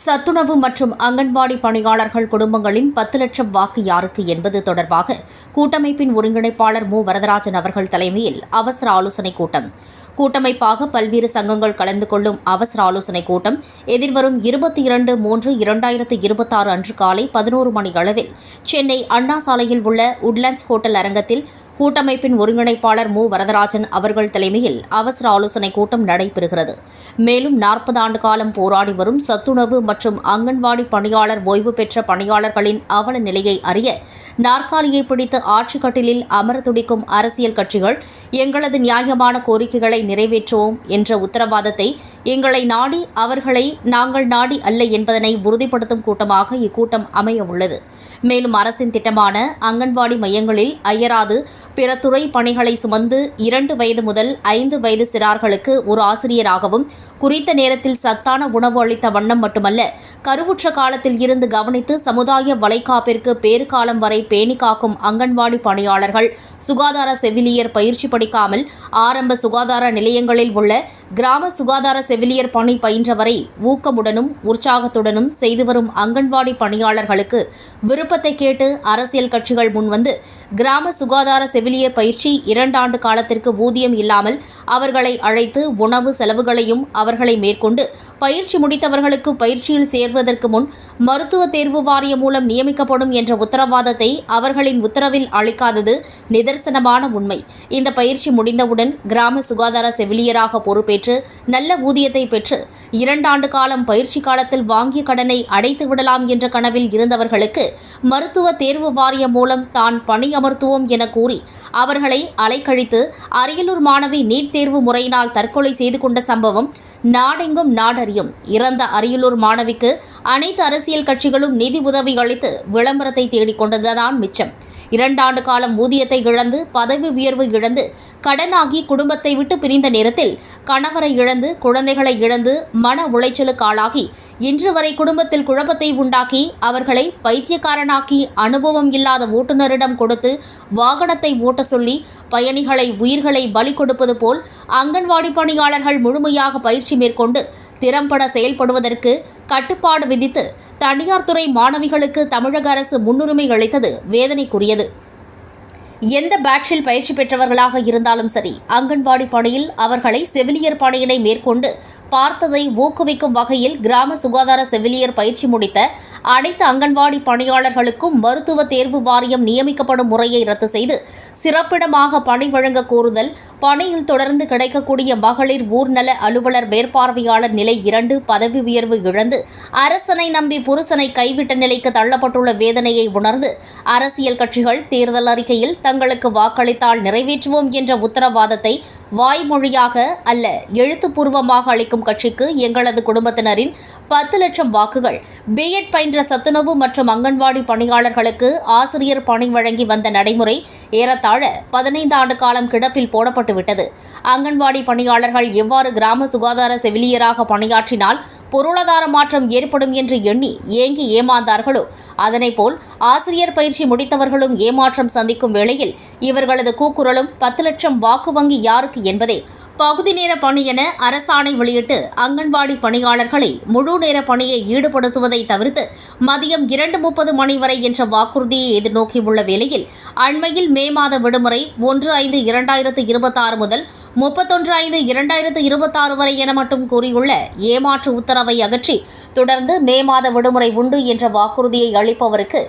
சத்துணவு மற்றும் அங்கன்வாடி பணியாளர்கள் குடும்பங்களின் 10 லட்சம் வாக்கு யாருக்கு என்பது தொடர்பாக கூட்டமைப்பின் ஒருங்கிணைப்பாளர் மு. வரதராஜன் அவர்கள் தலைமையில் அவசர ஆலோசனைக் கூட்டம். கூட்டமைப்பாக பல்வேறு சங்கங்கள் கலந்து கொள்ளும் அவசர ஆலோசனைக் கூட்டம் எதிர்வரும் 22/3/2026 அன்று காலை 11 மணி அளவில் சென்னை அண்ணா சாலையில் உள்ள உட்லண்ட்ஸ் ஹோட்டல் அரங்கத்தில் கூட்டமைப்பின் ஒருங்கிணைப்பாளர் மு. வரதராஜன் அவர்கள் தலைமையில் அவசர ஆலோசனைக் கூட்டம் நடைபெறுகிறது. மேலும் 40 ஆண்டு காலம் போராடி வரும் சத்துணவு மற்றும் அங்கன்வாடி பணியாளர் ஓய்வு பெற்ற பணியாளர்களின் அவல நிலையை அறிய நாற்காலியை பிடித்து ஆட்சிக் கட்டிலில் அமர துடிக்கும் அரசியல் கட்சிகள் எங்களது நியாயமான கோரிக்கைகளை நிறைவேற்றுவோம் என்ற உத்தரவாதத்தை எங்களை நாடி அவர்களை நாங்கள் நாடி அல்ல என்பதனை உறுதிப்படுத்தும் கூட்டமாக இக்கூட்டம் அமைய உள்ளது. மேலும் அரசின் திட்டமான அங்கன்வாடி மையங்களில் அயராது பிற துறை பணிகளை சுமந்து 2 வயது முதல் 5 வயது சிறார்களுக்கு ஒரு ஆசிரியராகவும் குறித்த நேரத்தில் சத்தான உணவு அளித்த வண்ணம் மட்டுமல்ல, கருவுற்ற காலத்தில் இருந்து கவனித்து சமுதாய வளைகாப்பிற்கு பேறுகாலம் வரை பேணி காக்கும் அங்கன்வாடி பணியாளர்கள் சுகாதார செவிலியர் பயிற்சி படிக்காமல் ஆரம்ப சுகாதார நிலையங்களில் உள்ள கிராம சுகாதார செவிலியர் பணி பயின்றவரை ஊக்கமுடனும் உற்சாகத்துடனும் செய்து வரும் அங்கன்வாடி பணியாளர்களுக்கு விருப்பத்தை கேட்டு அரசியல் கட்சிகள் முன்வந்து கிராம சுகாதார செவிலியர் பயிற்சி 2 ஆண்டு காலத்திற்கு ஊதியம் இல்லாமல் அவர்களை அழைத்து உணவு செலவுகளையும் அவர்களை மேற்கொண்டு பயிற்சி முடித்தவர்களுக்கு பயிற்சியில் சேர்வதற்கு முன் மருத்துவ தேர்வு வாரியம் மூலம் நியமிக்கப்படும் என்ற உத்தரவாதத்தை அவர்களின் உத்தரவில் அளிக்காதது நிதர்சனமான உண்மை. இந்த பயிற்சி முடிந்தவுடன் கிராம சுகாதார செவிலியராக பொறுப்பேற்று நல்ல ஊதியத்தை பெற்று 2 ஆண்டு காலம் பயிற்சி காலத்தில் வாங்கிய கடனை அடைத்து விடலாம் என்ற கனவில் இருந்தவர்களுக்கு மருத்துவ தேர்வு வாரியம் மூலம் தான் பணியமர்த்துவோம் என கூறி அவர்களை அலைக்கழித்து அரியலூர் மாணவி நீட் தேர்வு முறையினால் தற்கொலை செய்து கொண்ட சம்பவம் நாடெங்கும் நாடறியும். இறந்த அரியலூர் மாணவிக்கு அனைத்து அரசியல் கட்சிகளும் நிதி உதவி அளித்து விளம்பரத்தை தேடிக் கொண்டதுதான் மிச்சம். 2 ஆண்டு காலம் ஊதியத்தை இழந்து பதவி உயர்வு இழந்து கடனாகி குடும்பத்தை விட்டு பிரிந்த நேரத்தில் கணவரை இழந்து குழந்தைகளை இழந்து மன உளைச்சலுக்கு ஆளாகி இன்று வரை குடும்பத்தில் குழப்பத்தை உண்டாக்கி அவர்களை பைத்தியக்காரனாக்கி அனுபவம் இல்லாத ஓட்டுநரிடம் கொடுத்து வாகனத்தை ஓட்ட சொல்லி பயணிகளை உயிர்களை பலி கொடுப்பது போல் அங்கன்வாடி பணியாளர்கள் முழுமையாக பயிற்சி மேற்கொண்டு திறம்பட செயல்படுவதற்கு கட்டுப்பாடு விதித்து தனியார் துறை மாணவிகளுக்கு தமிழக அரசு முன்னுரிமை அளித்தது வேதனைக்குரியது. எந்த பேட்சில் பயிற்சி பெற்றவர்களாக இருந்தாலும் சரி, அங்கன்வாடி பணியில் அவர்களை செவிலியர் பணியினை மேற்கொண்டு பார்த்ததை ஊக்குவிக்கும் வகையில் கிராம சுகாதார செவிலியர் பயிற்சி முடித்த அனைத்து அங்கன்வாடி பணியாளர்களுக்கும் மருத்துவ தேர்வு வாரியம் நியமிக்கப்படும் முறையை ரத்து செய்து சிறப்பிடமாக பணி வழங்க கோருதல், பணியில் தொடர்ந்து கிடைக்கக்கூடிய மகளிர் ஊர்நல அலுவலர் மேற்பார்வையாளர் நிலை 2 பதவி உயர்வு இழந்து அரசனை நம்பி புருஷனை கைவிட்ட நிலைக்கு தள்ளப்பட்டுள்ள வேதனையை உணர்ந்து அரசியல் கட்சிகள் தேர்தல் அறிக்கையில் தங்களுக்கு வாக்களித்தால் நிறைவேற்றுவோம் என்ற உத்தரவாதத்தை வாய்மொழியாக அல்ல எழுத்துப்பூர்வமாக அளிக்கும் கட்சிக்கு எங்களது குடும்பத்தினரின் 10 லட்சம் வாக்குகள். பிஎட் பயின்ற சத்துணவு மற்றும் அங்கன்வாடி பணியாளர்களுக்கு ஆசிரியர் பணி வழங்கி வந்த நடைமுறை ஏறத்தாழ 15 ஆண்டு காலம் கிடப்பில் போடப்பட்டுவிட்டது. அங்கன்வாடி பணியாளர்கள் எவ்வாறு கிராம சுகாதார செவிலியராக பணியாற்றினால் பொருளாதார மாற்றம் ஏற்படும் என்று எண்ணி ஏங்கி ஏமாந்தார்களோ அதனைப்போல் ஆசிரியர் பயிற்சி முடித்தவர்களும் ஏமாற்றம் சந்திக்கும் வேளையில் இவர்களது கூக்குரலும் 10 லட்சம் வாக்கு வங்கி யாருக்கு என்பதே. பகுதி நேர பணி என அரசாணை வெளியிட்டு அங்கன்வாடி பணியாளர்களை முழு நேர பணியை ஈடுபடுத்துவதை தவிர்த்து மதியம் 2:30 மணி வரை என்ற வாக்குறுதியை எதிர்நோக்கியுள்ள வேளையில் அண்மையில் மே மாத விடுமுறை 1/5/2026 முதல் 31/5/2026 வரை என மட்டும் கூறியுள்ள ஏமாற்று உத்தரவை அகற்றி தொடர்ந்து மே மாத விடுமுறை உண்டு என்ற வாக்குறுதியை அளிப்பவருக்கு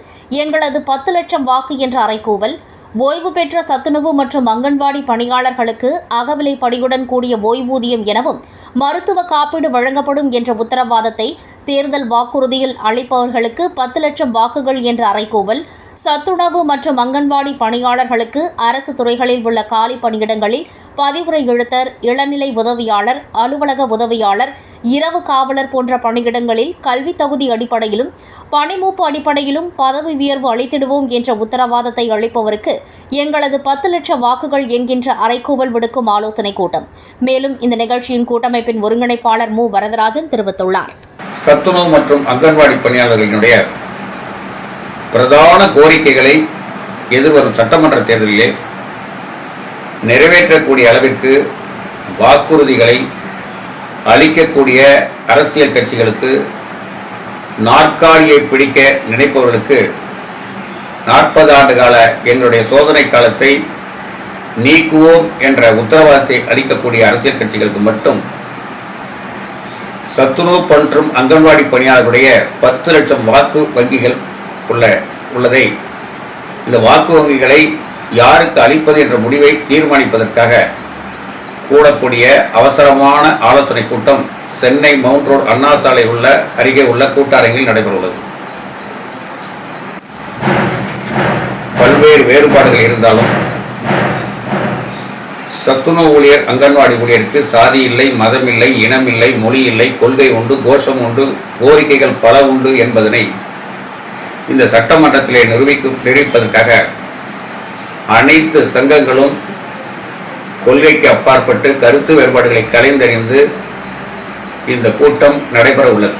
எங்களது 10 லட்சம் வாக்கு என்ற அறைகூவல். ஓய்வு பெற்ற சத்துணவு மற்றும் அங்கன்வாடி பணியாளர்களுக்கு அகவிலை படியுடன் கூடிய ஓய்வூதியம் எனவும் மருத்துவ காப்பீடு வழங்கப்படும் என்ற உத்தரவாதத்தை தேர்தல் வாக்குறுதியில் அளிப்பவர்களுக்கு 10 லட்சம் வாக்குகள் என்ற அறைகூவல். சத்துணவு மற்றும் அங்கன்வாடி பணியாளர்களுக்கு அரசு துறைகளில் உள்ள காலி பணியிடங்களில் பதிவுரை எழுத்தர், இளநிலை உதவியாளர், அலுவலக உதவியாளர், இரவு காவலர் போன்ற பணியிடங்களில் கல்வி தகுதி அடிப்படையிலும் பணிமூப்பு அடிப்படையிலும் பதவி உயர்வு அளித்திடுவோம் என்ற உத்தரவாதத்தை அளிப்பவருக்கு எங்களது 10 லட்சம் வாக்குகள் என்கின்ற அறைகூவல் விடுக்கும் ஆலோசனைக் கூட்டம். மேலும் இந்த நிகழ்ச்சியின் கூட்டமைப்பின் ஒருங்கிணைப்பாளர் மு. வரதராஜன் தெரிவித்துள்ளார். சத்துணவு மற்றும் அங்கன்வாடி பணியாளர்களினுடைய பிரதான கோரிக்கைகளை எதிர்வரும் சட்டமன்ற தேர்தலிலே நிறைவேற்றக்கூடிய அளவிற்கு வாக்குறுதிகளை அளிக்கக்கூடிய அரசியல் கட்சிகளுக்கு நாற்காலியை பிடிக்க நினைப்பவர்களுக்கு 40 ஆண்டு கால எங்களுடைய சோதனை காலத்தை நீக்குவோம் என்ற உத்தரவாதத்தை அளிக்கக்கூடிய அரசியல் கட்சிகளுக்கு மட்டும் சத்துணவு மற்றும் அங்கன்வாடி பணியாளர்களுடைய 10 லட்சம் வாக்கு வங்கிகள் உள்ளதை இந்த வாக்கு வங்கிகளை யாருக்கு அளிப்பது என்ற முடிவை தீர்மானிப்பதற்காக கூடக்கூடிய அவசரமான ஆலோசனை கூட்டம் சென்னை மவுண்ட் ரோடு அண்ணா சாலை அருகே உள்ள கூட்டரங்கில் நடைபெறவுள்ளது. பல்வேறு வேறுபாடுகள் இருந்தாலும் சத்துணவு ஊழியர் அங்கன்வாடி ஊழியருக்கு சாதி இல்லை, மதம் இல்லை, இனம் இல்லை, மொழி இல்லை, கொள்கை உண்டு, கோஷம் உண்டு, கோரிக்கைகள் பல உண்டு என்பதனை இந்த சட்டமன்றத்திலே நிரூபிப்பதற்காக அனைத்து சங்கங்களும் கொள்கைக்கு அப்பாற்பட்டு கருத்து வேறுபாடுகளை கலைந்தறிந்து இந்த கூட்டம் நடைபெற உள்ளது.